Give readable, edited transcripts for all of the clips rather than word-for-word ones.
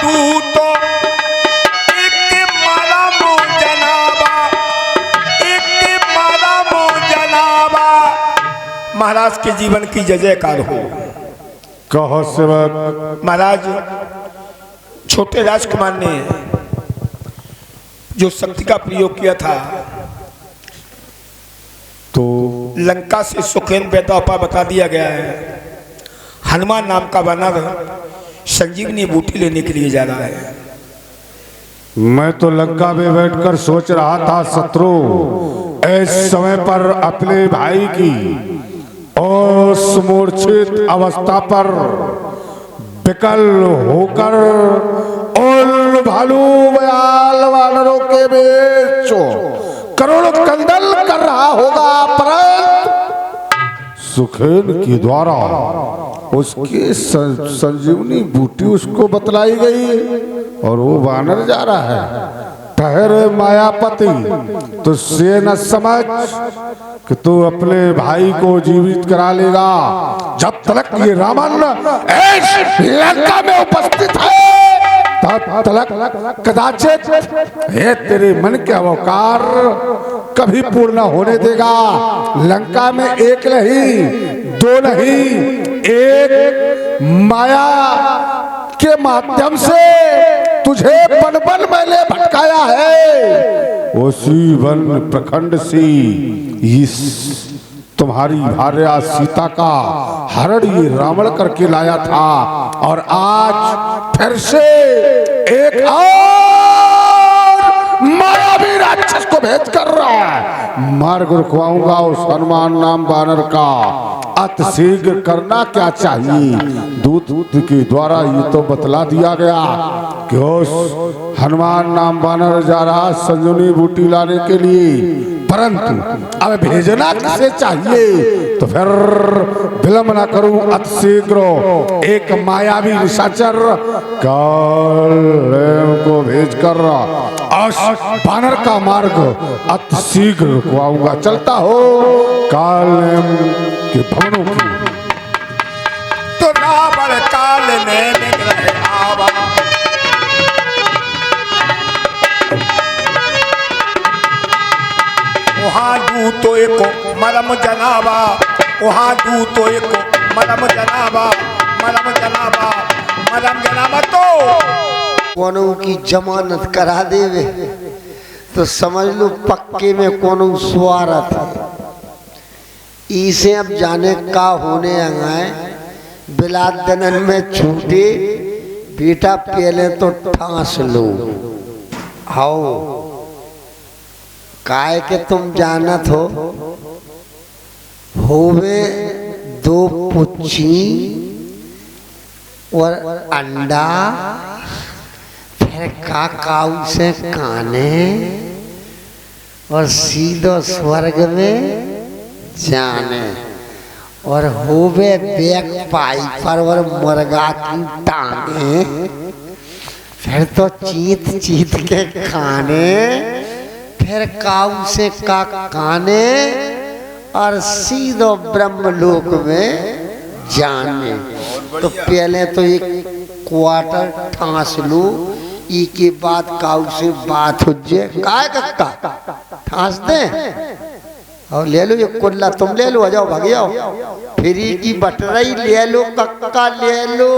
दूत एक मारा मो जनाबा, एक मारा मो जनाबा। महाराज के जीवन की जय जयकार हो। कहो सेवक। महाराज छोटे राजकुमार ने जो शक्ति का प्रयोग किया था तो लंका से सुखेन पैदा उपाय बता दिया गया है। हनुमान नाम का वानर संजीवनी बूटी लेने के लिए जा रहा है। मैं तो लंका में बैठकर सोच रहा था शत्रु इस समय पर अपने भाई की उस मूर्छित अवस्था पर विकल होकर उन भालू बयाल वानरों के बीच करोड़ों कंदल कर रहा होगा, परंतु सुखेन के द्वारा उसकी संजीवनी बूटी उसको बतलाई गई और वो वानर जा रहा है। ठहरे मायापति, तुझसे न समझ कि तू अपने भाई को जीवित करा लेगा। जब तक ये रावण लंका में उपस्थित है तब तक कदाचित ये तेरे मन के अवकार कभी पूर्ण होने देगा। लंका में एक नहीं दो नहीं, एक माया के माध्यम से तुझे वन वन मैंने भटकाया है। उसी वन प्रखंड से इस तुम्हारी भार्या सीता का हरण ये रावण करके लाया था और आज फिर से एक और मायावी राक्षस को भेज कर रहा है। मार्ग रुकवाऊंगा उस हनुमान नाम वानर का। अति शीघ्र करना क्या चाहिए? दूत के द्वारा ये तो बतला दिया गया कि उस हनुमान नाम वानर जा रहा संजीवनी बूटी लाने के लिए, परंतु अब भेजना किसे चाहिए? तो फिर विलंब न करूं, अति शीघ्र एक मायावी निशाचर काल को भेजकर वानर का मार्ग अति शीघ्र रुकवाऊंगा। चलता हो काल के भवनों की। तो रावण काल ने निग्रह आवा, वहाँ दूतो एको मरम जनाबा, वहाँ दूतो एको मरम जनाबा, मरम जनाबा, मरम जनाबा। तो कोनो की जमानत करा देवे तो समझ लो पक्के में कोनो स्वार्थ है। इसे अब जाने का होने आए बिलात दनन में छूटे बेटा पहले तो ठांस लो। आओ काय के तुम जानत होवे दो पुच्छी और अंडा, फिर काकाऊ से काने और सीधो स्वर्ग में जाने, और होवे बैक पाई पर और मुर्गा की टांगे, फिर तो चीत चीत के खाने, फिर काऊ से का काने और सीधो ब्रह्मलोक में जाने। तो पहले तो एक क्वार्टर ठांस लो, ई के बाद काऊ से बात हो जाए। काय कक्का ठांस दे और ले लो ये कुल्ला, तुम ले लो, आ जाओ भाग जाओ। फ्री की बटरई ले लो कक्का, ले लो।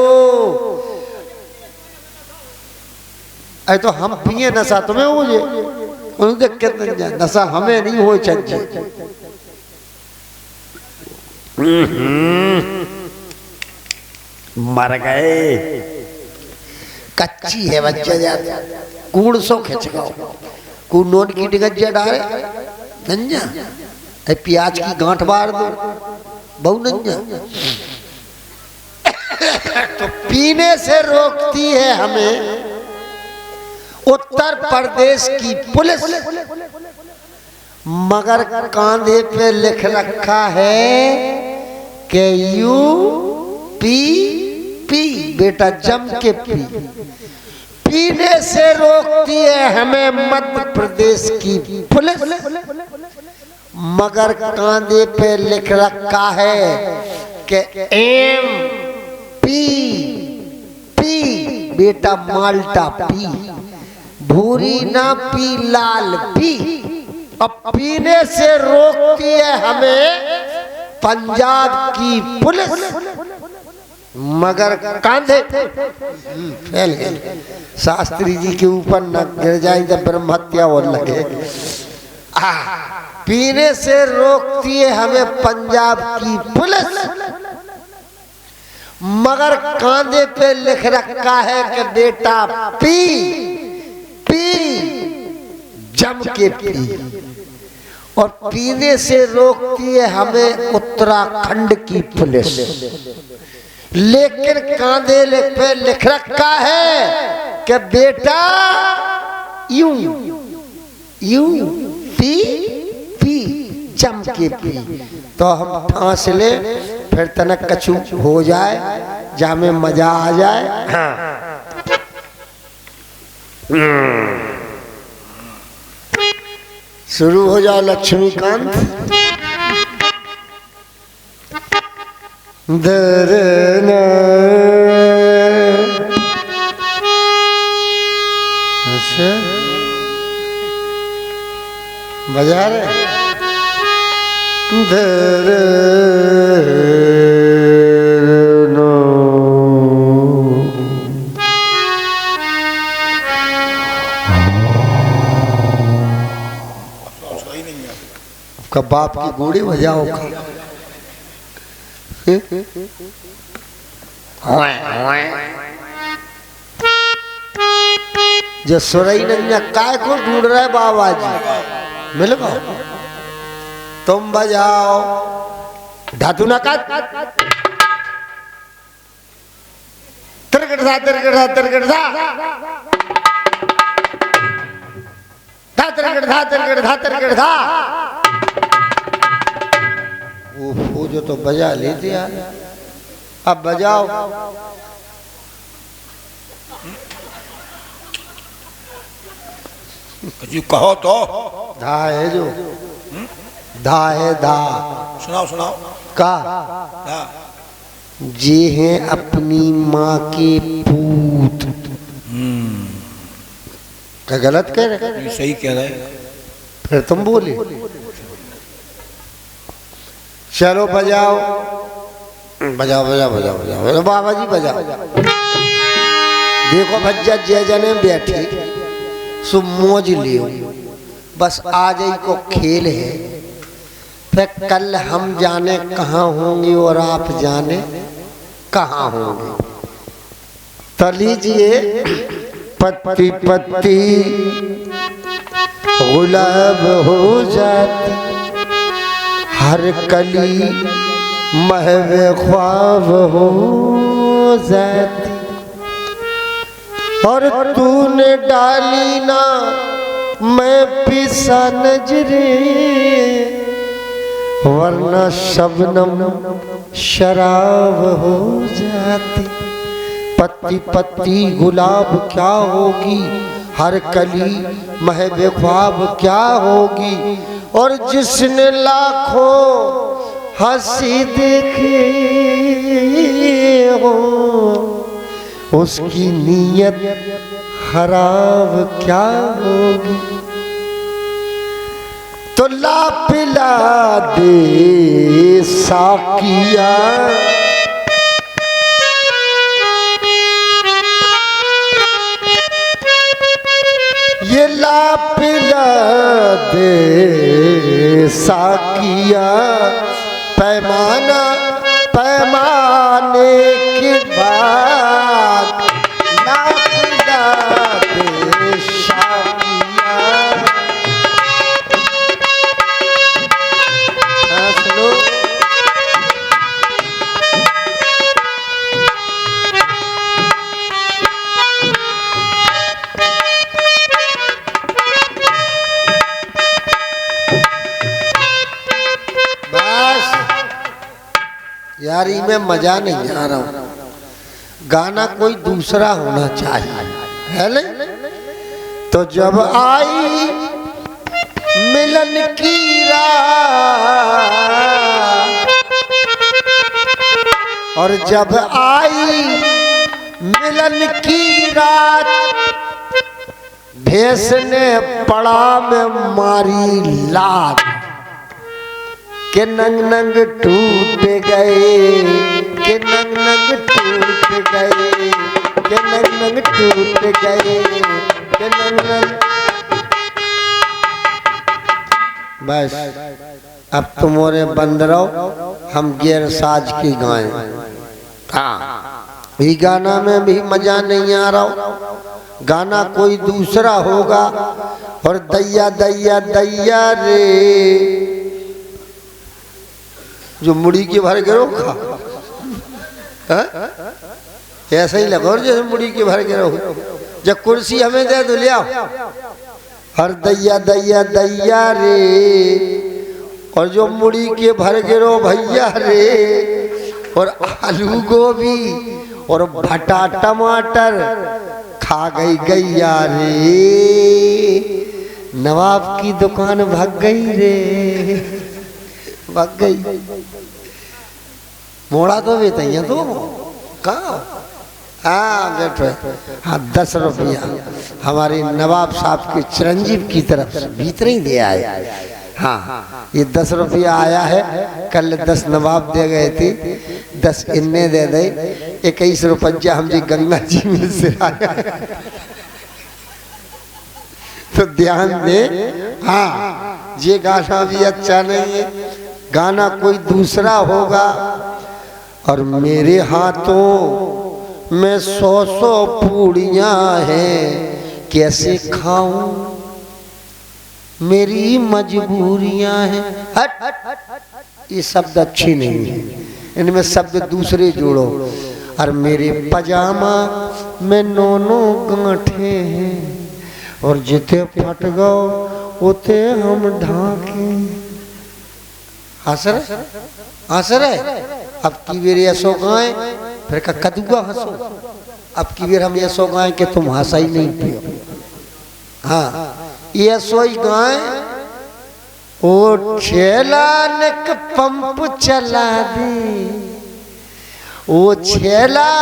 अरे तो हम पिए नशा तुम्हें हो जाए, नशा हमें नहीं हो चाहिए। मर गए, कच्ची है बच्चा जाता कूड़ सो खिंच गो, कूड़ नोन की डिगज्जा डाले नंजा, प्याज की गांठ बार दो बहु नंजा। तो पीने से रोकती है हमें उत्तर प्रदेश की पुलिस, मगर कांधे पे लिख रखा है कि यू पी पी, बेटा जम के पी। पीने से रोकती है हमें मध्य प्रदेश की पुलिस, मगर कांधे पे लिख रखा है कि एम पी पी बेटा माल्टा पी, भूरी ना पी लाल पी। अब पीने से रोकती है हमें पंजाब की पुलिस, मगर कांधे फैल गए। शास्त्री जी के ऊपर न गिर जाए जब ब्रह्म हत्या हो लगे। पीने से रोकती है हमें पंजाब की पुलिस, मगर कांधे पे लिख रखा है कि बेटा पी पी जम के पी। और पीने से रोकती है हमें उत्तराखंड की पुलिस, लेकिन कांधे पे लिख रखा है कि बेटा यूं यूं पी पी जम के पी। तो हम ठांस ले फिर तनक कछु हो जाए, जामे मजा आ जाए। शुरू हो जाए लक्ष्मीकांत। अच्छा बजा रहे कब बाप की गोड़ी बजाओ। जो सुरई नंजा काय को ढूंढ रहा है बाबा जी, मिल गो तुम बजाओ। धातु ना का तिरगड़ा तिरगड़ा तिरगड़ा धा तिरगड़ा तिरगड़ा तिरगड़ा। वो जो तो बजा लेते यार, अब बजाओ। जी कहो तो। धा है जो धा है धा। सुनाओ सुनाओ। का धा। जे हैं अपनी माँ के पूत। क्या गलत कह रहे? सही कह रहे। फिर तुम बोले चलो बजाओ बजाओ बजाओ बजाओ बजाओ बाबा जी बजाओ। देखो भज्जा जय जने बैठी सो मौज लियो, बस आज ही को खेल है। फिर कल हम जाने कहाँ होंगे और आप जाने कहाँ होंगे। तो लीजिए पत्ती पत्ती गुलाब हो जाती, हर कली महवे ख्वाब हो जाती। और तूने डाली ना मैं पिसा नजरे, वरना शबनम शराब हो जाती। पत्ती पत्ती गुलाब क्या होगी, हर कली महवे ख्वाब क्या होगी। और जिसने लाखों हंसी देखी हो, उसकी नीयत खराब क्या होगी। तो ला पिला दे साकिया, ये ला पिला दे साकिया। पैमाना पैमाने के बाद ला पिला दे साकिया। सुनो यार में मजा नहीं आ रहा हूँ, गाना कोई दूसरा होना चाहिए है ना। तो जब आई मिलन की रात, और जब आई मिलन की रात भैंस ने पड़ा में मारी लात के नंग नंग टूट गए, के नंग नंग टूट गए, के नंग नंग टूट गए, के नंग नंग। बस अब तुम्हारे बंद रहो, हम गैर साज की गाएं। हाँ, ये गाना में भी मजा नहीं आ रहा, गाना कोई दूसरा होगा। और दैया दैया दैया रे, जो मुड़ी के भर गिरो खा, ऐसा ही लगा जैसे मुड़ी के भर गिरो। जब कुर्सी हमें दे दो, ले आओ। हर दैया दैया दैया रे, और जो मुड़ी के भर गिरो भैया रे, और आलू गोभी और भटा टमाटर खा गई गैया रे, नवाब की दुकान भाग गई रे, भाग गई। मोड़ा तो बेतैया तो कहाँ? हाँ बैठो। हाँ 10 रुपया हमारे नवाब साहब के चिरंजीव की तरफ से भीतर ही दे आए। हाँ ये 10 रुपया आया है, कल 10 नवाब दे गए थे, 10 इन्ने दे दे, 21 रुपया हम जी गंगा जी में से आया। तो ध्यान दे। हाँ ये गाना भी अच्छा नहीं है, गाना कोई दूसरा होगा। और मेरे हाथों में 100 पूड़ियाँ हैं, कैसे खाऊं, मेरी मजबूरियाँ हैं। हट, ये शब्द अच्छी नहीं है, इनमें शब्द दूसरे जोड़ो। और मेरे पजामा में 9 गांठे हैं, और जिते फट गो उते हम ढाके। हंस रहे अब की बेर ऐसो गाएं, फिर का कदुआ हंसो। अब की बेर हम ऐसो गाएं कि तुम हंसा ही नहीं पियो। हाँ ये सोई गाएं, ओ छेला निक पंप चला दे, ओ छेला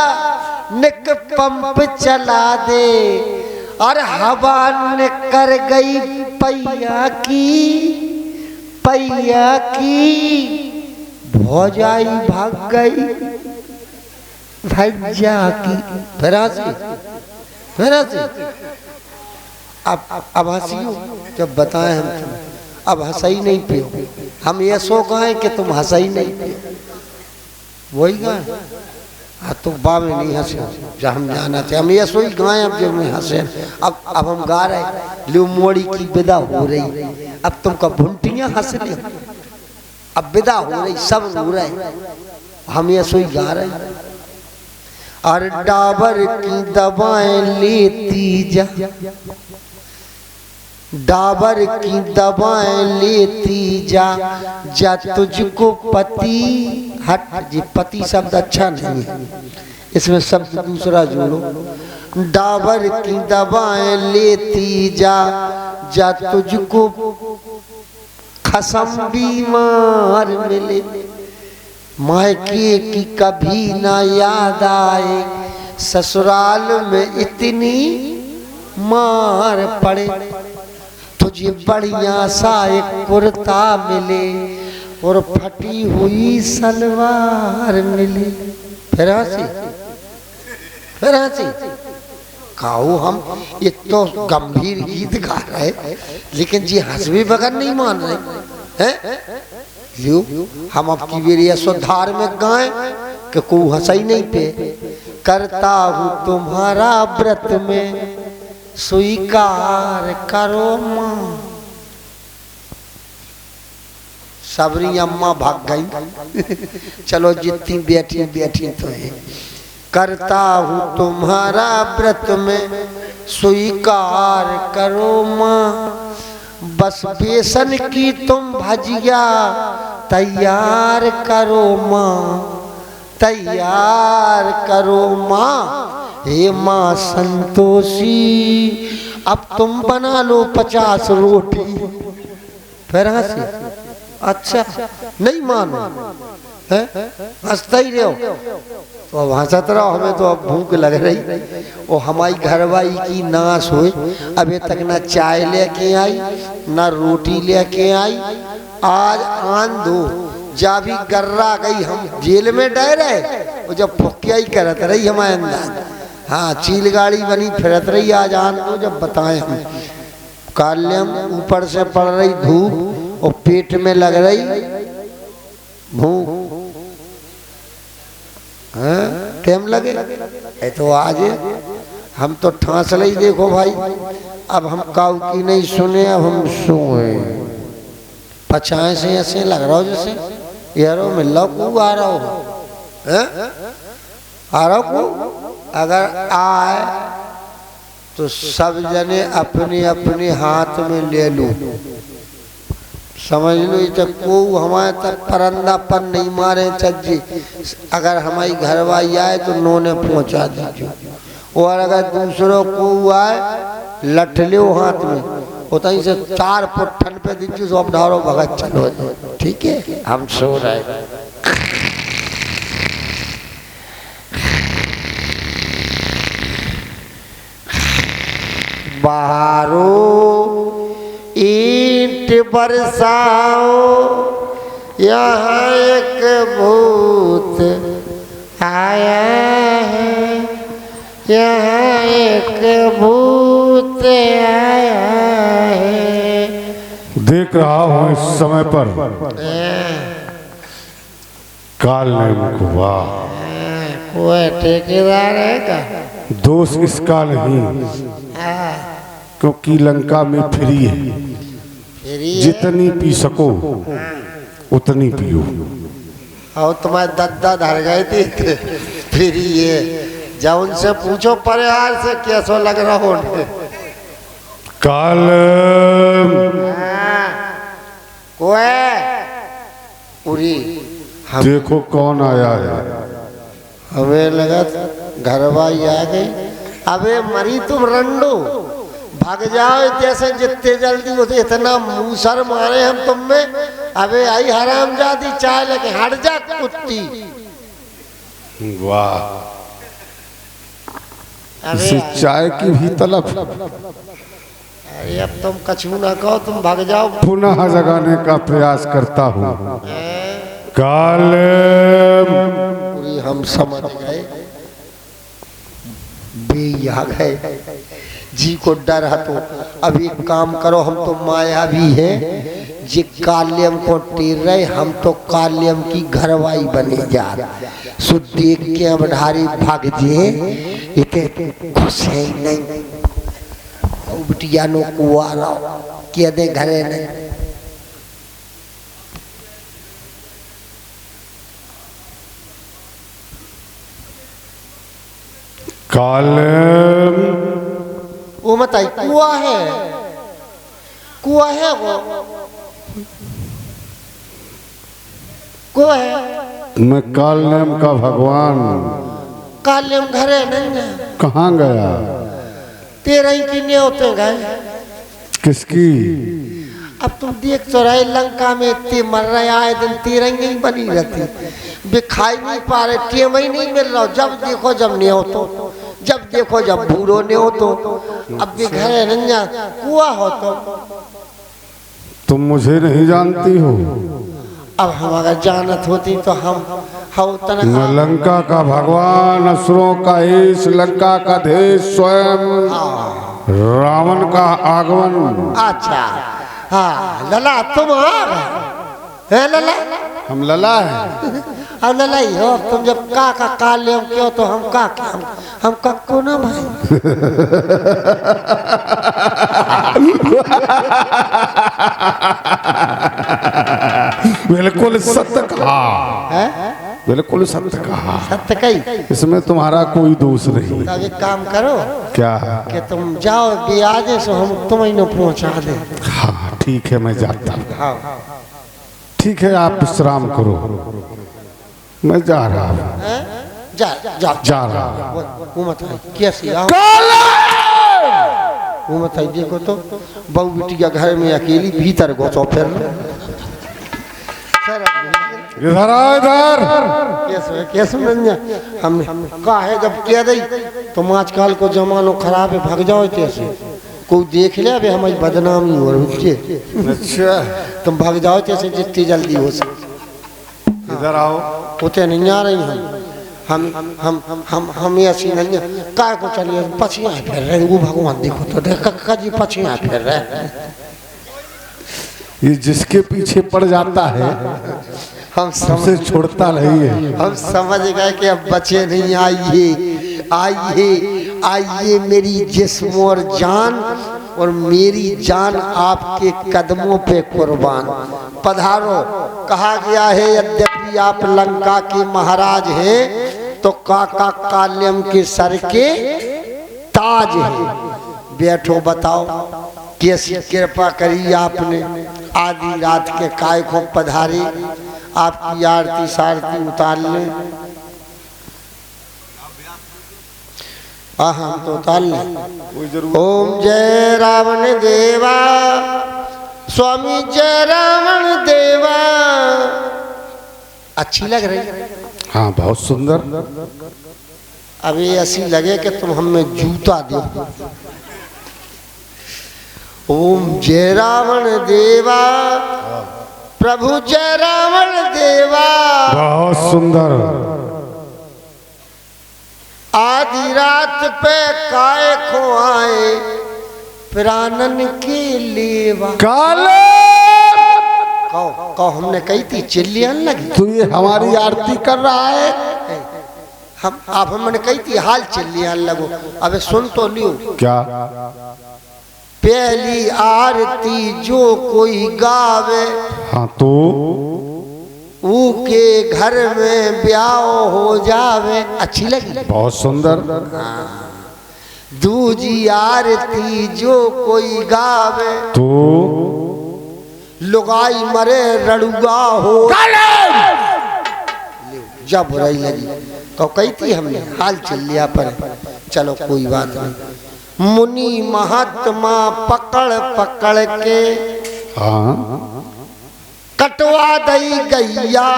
निक पंप चला दे, और हवा ने कर गई पैया की भौजाई भाग गई भैया की। फिर अब हंसियो जब बताएं हम, अब हंसा ही नहीं पियो। हम ये सो गाएं कि तुम हंसा ही नहीं पियो, वही गाएं। हाँ तो बाब में नहीं हंसे जब हम जाना थे, हम ये सो ही गाएं अब जब नहीं हंसे। अब हम गा रहे, लो मोड़ी की विदा हो रही, अब तुमका भुंटियाँ हंस रही, अब विदा हो रही, सब हो रहे, हम ये सो ही गा रहे। और डाबर की दवाएं लेती जा, डाबर की दवाएं लेती जा, जा तुझको पति। हट जी, पति शब्द अच्छा नहीं है, इसमें शब्द दूसरा जोड़ो। डाबर की दवाएं लेती जा, जा तुझको खसम बीमार मिले, मायके की कभी ना याद आए, ससुराल में इतनी मार पड़े, तुझे बढ़िया सा एक कुर्ता मिले, और फटी हुई सलवार मिले। फिर हंसी खाओ। हम एक तो गंभीर गीत गा रहे, लेकिन जी हंस भी बगैर नहीं मान रहे हैं। लियो हम अब की बेरिया सुधार में गाएं कि को हंसा ही नहीं पे। करता हूँ तुम्हारा व्रत में स्वीकार करो माँ। सबरी अम्मा भाग गई, चलो जितनी बैठी बैठी तो है। करता हूँ तुम्हारा व्रत में स्वीकार करो माँ, बस बेसन की तुम भजिया तैयार करो माँ, तैयार करो माँ। हे माँ संतोषी, अब तुम बना लो 50 रोटी। फिर हंसी, अच्छा नहीं मानो, हंसता ही रहो। तो अब हंसत रहो, हमें तो अब भूख लग रही। और हमारी घरवाई की नाश हुई, अभी तक ना चाय लेके आई ना रोटी लेके आई। आज आन दो जा भी गर्रा गई, हम जेल में डर रहे और जब फुकिया ही करत रही हमारे अंदर। हाँ, चील गाड़ी बनी फिरत रही। आज आन दो जब बताएं हम। काल्यम ऊपर से पड़ रही धूप और पेट में लग रही भूख। टाइम लगे है तो आज हम तो ठांस लई। देखो भाई, अब हम काऊ की नहीं सुने, अब हम सोए। पचाए से ऐसे लग रहा हो जैसे यारो मिल रहा को आ रहा हो, आ रहा को। अगर आए तो सब जने अपने अपने हाथ में ले लो, समझ लो। तो को हमारे तक परंदापन नहीं मारे चज्जी। अगर हमारी घरवाई आए तो नोने पहुंचा दीजिए, और अगर दूसरों को आए लठ लो हाथ में, उतनी से 4 फुट ठन पे दीजिए, तो अब ढारो भगत चलो। ठीक है, हम सो रहे। बाहरो ईंट बरसाओ, यहाँ एक भूत आया है, यहाँ एक भूत आया है। देख रहा हूँ इस समय पर काल ने कुआ। कोई ठेकेदार है का? दोष इसका नहीं, क्योंकि लंका में फ्री है। जितनी पी सको उतनी पियो। और तुम्हारे दद्दा धर गए थे फिर ये जब उनसे पूछो परिवार से कैसा लग रहा हो। काल पूरी देखो कौन आया है। हमें लगा घरवाई आ गई। अबे मरी तुम रंडो, भाग जाओ जैसे जितने जल्दी हो। इतना मूसर मारे हम तुम में। अबे आई हरामजादी, चाय लेके हट जा कुत्ती। वाह, इसे चाय की भी तलब। अरे अब तुम कछू ना कहो, तुम भाग जाओ। पुनः जगाने का प्रयास करता हूँ। काल पूरी हम समझ गए, बे आ गए जी को डर है। तो अब एक काम करो, हम तो माया भी है जी काल्यम को टीर रहे, हम तो काल्यम की घरवाई बने जा। सो देख के अब ढारी भाग जे इते खुश है नहीं। बिटिया नो कुआ रहा के दे घरे नहीं। काल वो मत आई, कुआ है, कुआ है वो है। मैं काल नेम का भगवान। काल्यम घरे नहीं है। कहाँ गया? तेरा ही किन्ने होते गए। किसकी? अब तुम देख तो रहे लंका में इतने मर रहे, आए दिन तिरंगे ही बनी रहती। दिखाई नहीं पा रहे, टेम ही नहीं मिल रहा। जब देखो जब नहीं हो तो, जब देखो जब भूरो नहीं हो तो। अब भी घरे नहीं जा, कुआ हो तो। तुम मुझे नहीं जानती हो। अब हम अगर जानत होती तो हम मैं लंका का भगवान, असुरों का ईश, लंका का देश स्वयं, रावण का आगमन। अच्छा हाँ लला, तुम आ गए लला। हम लला हैं। अब लला ही हो तुम। जब का काल्यम क्यों तो हम का हम कक्को ना भाई। बिल्कुल सत्य कहा, बिल्कुल सत्य कहा। सत्य कही, इसमें तुम्हारा कोई दोष नहीं। तब एक काम करो, क्या? कि तुम जाओ ब्याजे से हम तुम्हें पहुंचा दे। हाँ ठीक है, मैं जाता हूँ। हाँ ठीक है, आप विश्राम करो, मैं जा रहा हूँ। जा जा जा रहा हूँ। वो मत कैसे आओ, वो मत देखो तो बहू बिटिया घर में अकेली भीतर घुसो फिर। इधर आ इधर। कैसे नंजा हम काहे जब कह दई तुम आजकल को जमानो खराब है भाग जाओ कैसे कोई देख ले अबे हमारी बदनामी हो रही है। अच्छा तुम भाग जाओ कैसे जितनी जल्दी हो सके। इधर आओ। होते नहीं आ रही हम ऐसी नहीं काय को चलिए पछिया फिर रहे वो भगवान देखो तो देख कक्का जी पछिया फिर रहे। ये जिसके पीछे पड़ जाता है हम सबसे छोड़ता नहीं है। हम समझ गए कि अब बचे नहीं। आइए आइए आइए मेरी जिस्म और जान और मेरी जान आपके कदमों पे कुर्बान। पधारो। कहा गया है यद्यपि आप लंका के महाराज हैं तो काका काल्यम के सर के ताज है। बैठो बताओ कैसी कृपा करी आपने आधी रात के काय को पधारे आपकी आरती सारती उतार लें। हम तो उतार लें। ओम जय रावण देवा स्वामी जय रावण देवा। अच्छी लग रही। हाँ बहुत सुंदर। अभी ऐसी लगे कि तुम हमें जूता दो। ओम जय रावण देवा प्रभु जय रावण देवा। बहुत सुंदर। आधी रात पे काय खो आए प्राणन के लेवा। काले कहो हमने कही थी चिल्लियां लगी। तू ये हमारी आरती कर रहा है। हम आप हमने कही थी हाल चिल्लियां लगो। अबे सुन तो लियो। क्या? पहली आरती जो कोई गावे हाँ तो ऊके घर में ब्याह हो जावे। अच्छी लगी। बहुत सुंदर। दूजी आरती जो कोई गावे तो लुगाई मरे रड़ुआ हो। जब बुराई लगी तो कही थी हमने हाल चल लिया पर चलो कोई बात नहीं। मुनि महात्मा पकड़ पकड़ के हाँ कटवा दई गैया।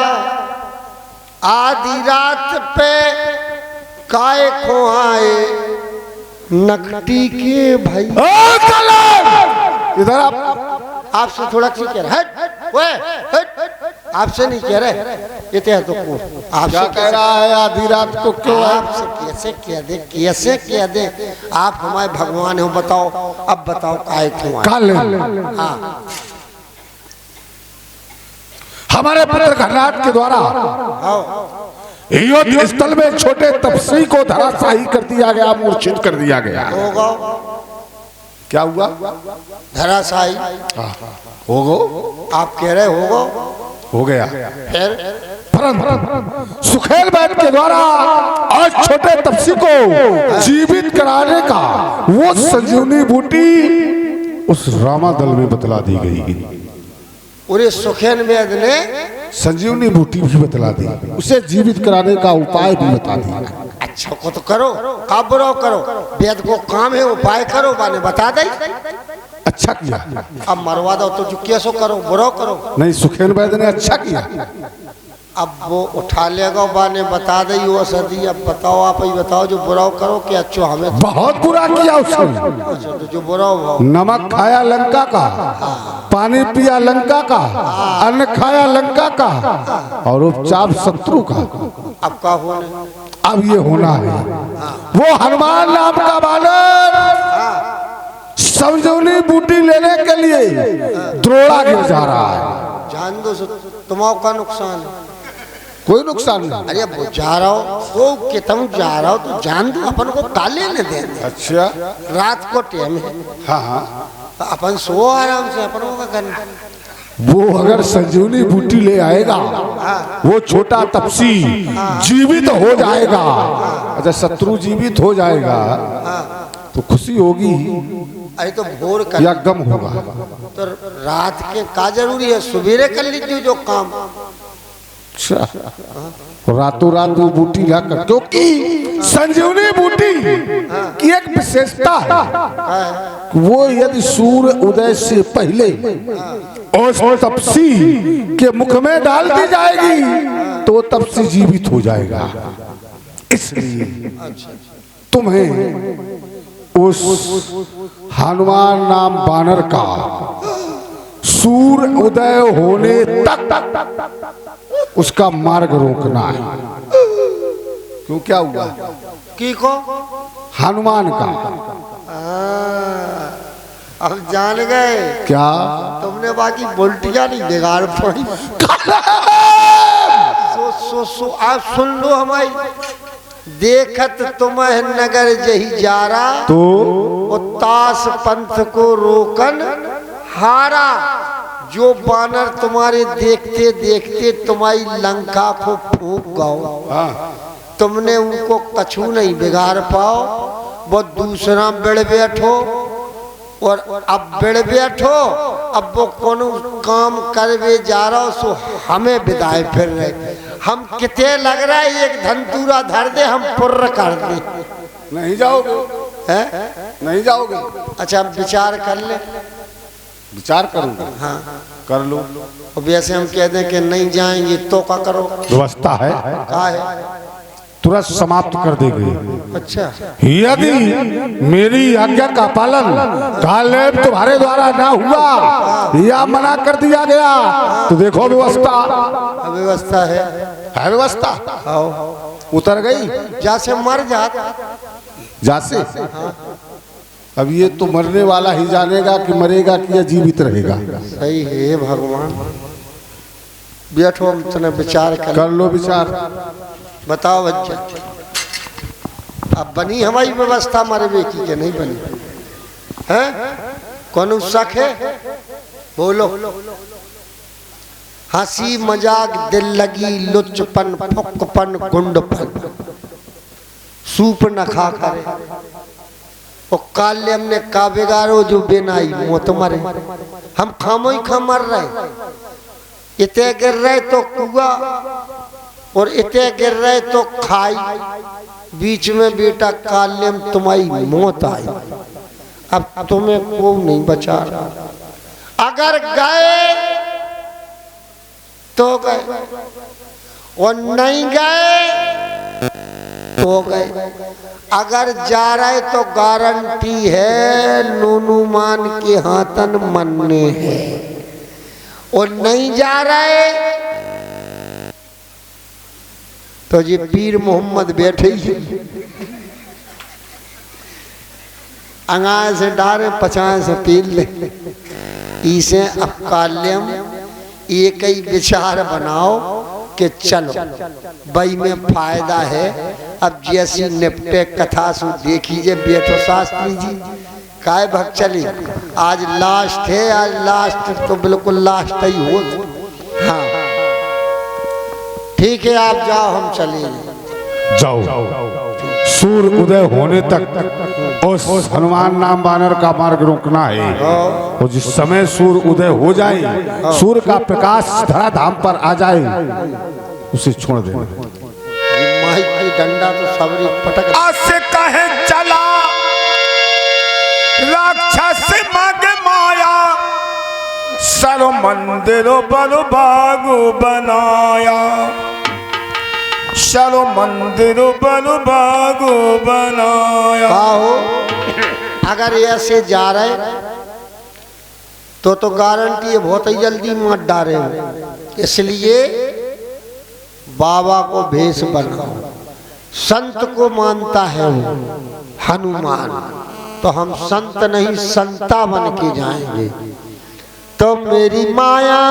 आधी रात पे काय खो आए नकटी के भाई। इधर आप। आपसे थोड़ा सी कह रहे आपसे नहीं कह रहे ये तो आपसे क्या कह रहा है? आधी रात को क्यों? आपसे कैसे कह दे आप हमारे भगवान हो। बताओ अब बताओ काय क्यों आए? काले हाँ हमारे पुत्र घरनाथ के द्वारा युद्ध स्थल में छोटे तपस्वी को धराशायी कर दिया गया, मूर्छित कर दिया गया। होगा क्या हुआ? धराशायी होगो। आप कह रहे होगा हो गया। फिर परंतु सुखेल बैद के द्वारा आज छोटे तपस्वी को जीवित कराने का वो संजीवनी बूटी उस रामादल में बतला दी गई। पूरे सुखेन वेद ने संजीवनी बूटी भी बतला दी, उसे जीवित कराने का उपाय भी बता दिया। अच्छा को तो करो काबरो करो वेद को काम है उपाय करो बाने बता दे। अच्छा किया। अब मरवा दो तो जो कैसो करो बुरो करो। नहीं सुखेन वैद्य ने अच्छा किया। अब वो उठा लेगा बाने बता दे वो सदी। अब बताओ आप ही बताओ जो बुरा करो कि अच्छा हमें बहुत बुरा किया उसने। अच्छा तो जो बुरा हो नमक खाया लंका का, पानी पिया लंका का, अन्न खाया लंका का और उपचार शत्रु का। अब का होने अब ये होना है। वो हनुमान नाम का बालक संजीवनी बूटी लेने के लिए द्रोड़ा गिर जा रहा है। जान दो तुम्हारा का नुकसान है। कोई नुकसान नहीं। अरे वो जा रहा हो तो कि तुम जा रहा हो तो जान दो अपन को काले न दे। अच्छा रात को टाइम है। हाँ हाँ अपन सो आराम से अपन को करना। वो अगर संजीवनी बूटी ले आएगा वो छोटा तपसी जीवित हो जाएगा। अच्छा शत्रु जीवित हो जाएगा तो खुशी होगी अरे तो भोर कर या गम होगा? तो रात के का जरूरी है सवेरे कर लीजिए जो काम। अच्छा रातों रात वो बूटी ला कर, क्योंकि संजीवनी बूटी की एक विशेषता है, वो यदि सूर्य उदय से पहले उस तपसी के मुख में डाल दी जाएगी तो तपसी जीवित हो जाएगा। इसलिए तुम्हें उस हनुमान नाम बानर का सूर्य उदय होने तक उसका मार्ग रोकना है। क्यों, क्या हुआ? की को हनुमान का। अब जान गए क्या? तुमने बाकी बोल्टिया नहीं बिगाड़ पाई। सो आप सुन लो हमारी। देखत तुम्हें नगर जही जारा तो उतास पंथ को रोकन हारा। जो बानर तुम्हारे देखते देखते तुम्हारी लंका को फूंक गओ, तुमने उनको कछु नहीं बिगाड़ पाओ। वो दूसरा बेड़ बैठो और अब बेड़ बैठो, अब वो कौन काम करवे जा रहा हो सो हमें विदाई फिर रहे। हम कितने लग रहा है एक धनतूरा धर दे, हम पुर्र कर दे। नहीं जाओगे? हैं? नहीं जाओगे? अच्छा हम विचार कर ले। विचार करूंगा। हाँ कर लो। अब वैसे हम कह दें कि नहीं जाएंगे तो क्या करो? व्यवस्था है, क्या है? तुरंत समाप्त कर देगी। अच्छा यदि मेरी आज्ञा का पालन कालेब तुम्हारे द्वारा ना हुआ या मना कर दिया गया तो देखो व्यवस्था। व्यवस्था है व्यवस्था। आओ उतर गई जैसे मर जात। जैसे अब ये तो मरने वाला ही जानेगा कि मरेगा कि या जीवित रहेगा। सही है भगवान। बैठो हम तने विचार कर लो विचार। बताओ बच्चा, अब बनी हमारी व्यवस्था मरवे की के नहीं बनी है? कौन शक है? बोलो। हंसी मजाक दिल लगी लुचपन फुकपन गुंडपन सूप न खा करे और काल्य हमने का बिगाड़ो जो बेनाई मोत मरे। हम खामो ही खा मर रहे, इतने गिर रहे तो कुआ और इतने गिर रहे तो खाई। बीच में बेटा काल्यम तुम्हारी मौत आई। अब तुम्हें को नहीं बचा रहा। अगर गए तो गए और नहीं गए तो गए। अगर जा रहे तो गारंटी है नूनुमान के हाथन मन्ने हैं, और नहीं जा रहे तो जी पीर मोहम्मद बैठे ही अंगाए से डारे पचाए से पील ले। इसे अब काल्यम एक ही विचार बनाओ कि चलो भाई में फायदा है। अब जैसी निपटे कथा सु देखिए बैठो शास्त्री जी काय भक्त चली। आज लास्ट है, आज लास्ट तो बिल्कुल लास्ट ही हो। हाँ ठीक है आप जाओ, हम चलेंगे। जाओ। सूर्य उदय होने तक उस हनुमान नाम बानर का मार्ग रोकना है। और जिस समय सूर्य उदय हो जाए, सूर्य का प्रकाश धराधाम पर आ जाए, उसे छोड़ देना। माई की डंडा तो सबरी पटक। आसे कहे चला राक्षस मग माया, सर मंदिर बल बागु बनाया, सरो मंदिर बल बागु बनाया। हो अगर ऐसे जा रहे तो गारंटी है बहुत ही जल्दी मत डारे हो। इसलिए बाबा को भेष बनाओ। संत को मानता है वो हनुमान, तो हम संत नहीं संता बन के जाएंगे। तो मेरी माया